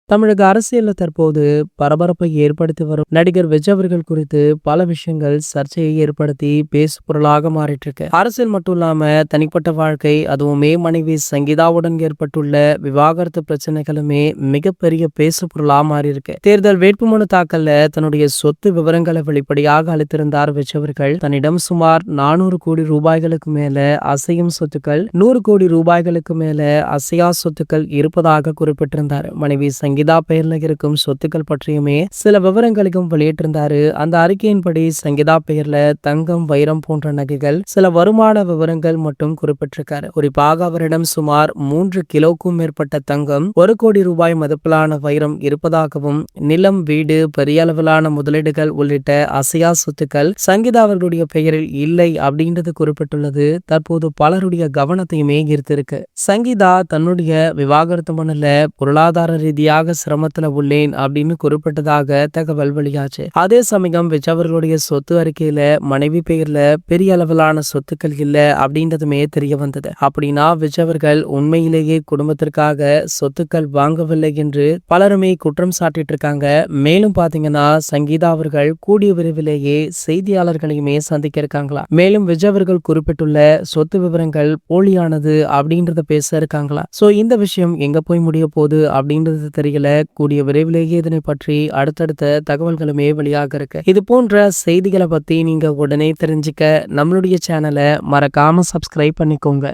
தமிழக அரசியல்ல தற்போது பரபரப்பை ஏற்படுத்தி வரும் நடிகர் விஜய் அவர்கள் குறித்து பல விஷயங்கள் சர்ச்சையை ஏற்படுத்தி பேசு பொருளாக மாறிட்டு இருக்கு. அரசியல் மட்டும் இல்லாம தனிப்பட்ட வாழ்க்கை, அதுவுமே மனைவி சங்கீதாவுடன் ஏற்பட்டுள்ள விவாகரத்து பிரச்சனைகளுமே மிகப்பெரிய பேசு பொருளா மாறி இருக்கு. தேர்தல் வேட்புமனு தாக்கல்ல தன்னுடைய சொத்து விவரங்களை வெளிப்படையாக அளித்திருந்தார் விஜய் அவர்கள். தன்னிடம் சுமார் 400 கோடி ரூபாய்களுக்கு மேல அசையும் சொத்துக்கள், 100 கோடி ரூபாய்களுக்கு மேல அசையா சொத்துக்கள் இருப்பதாக குறிப்பிட்டிருந்தார். மனைவி சங்கீதா பெயர்ல இருக்கும் சொத்துக்கள் பற்றியுமே சில விவரங்களையும் வெளியிட்டிருந்தாரு. அந்த அறிக்கையின்படி சங்கீதா பெயர்ல தங்கம், வைரம் போன்ற நகைகள், சில வருமான விவரங்கள் மட்டும் குறிப்பிட்டிருக்காரு. குறிப்பாக அவரிடம் சுமார் 3 கிலோக்கும் மேற்பட்ட தங்கம், 1 கோடி ரூபாய் மதிப்பிலான வைரம் இருப்பதாகவும், நிலம், வீடு, பெரிய அளவிலான முதலீடுகள் உள்ளிட்ட அசையா சொத்துக்கள் சங்கீதா அவர்களுடைய பெயரில் இல்லை அப்படின்றது குறிப்பிட்டுள்ளது தற்போது பலருடைய கவனத்தையுமே ஈர்த்திருக்கு. சங்கீதா தன்னுடைய விவாகரத்து மனுல பொருளாதார ரீதியாக சிரமத்துல உள்ளேன் அப்படின்னு குறிப்பிட்டதாக தகவல் வெளியாச்சு. அதே சமயம் விஜய் அவர்களுடைய சொத்து அறிக்கையில மனைவி பெயர்ல பெரிய அளவிலான சொத்துக்கள் இல்ல அப்படின்றதுமே தெரிய வந்தது. அப்படின்னா விஜய் அவர்கள் உண்மையிலேயே குடும்பத்திற்காக சொத்துக்கள் வாங்கவில்லை என்று பலருமே குற்றம் சாட்டிட்டு இருக்காங்க. மேலும் பாத்தீங்கன்னா சங்கீதா அவர்கள் கூடிய விரைவிலேயே செய்தியாளர்களையுமே சந்திக்க இருக்காங்களா. மேலும் விஜய் அவர்கள் குறிப்பிட்டுள்ள சொத்து விவரங்கள் போலியானது அப்படின்றத பேச இருக்காங்களா. சோ இந்த விஷயம் எங்க போய் முடிய போகுது அப்படின்றது தெரியல. கூடிய விரைவிலேயே இதனை பற்றி அடுத்தடுத்த தகவல்களுமே வெளியாக இருக்கு. இது போன்ற செய்திகளை பத்தி நீங்க உடனே தெரிஞ்சுக்க நம்மளுடைய சேனலை மறக்காம சப்ஸ்கிரைப் பண்ணிக்கோங்க.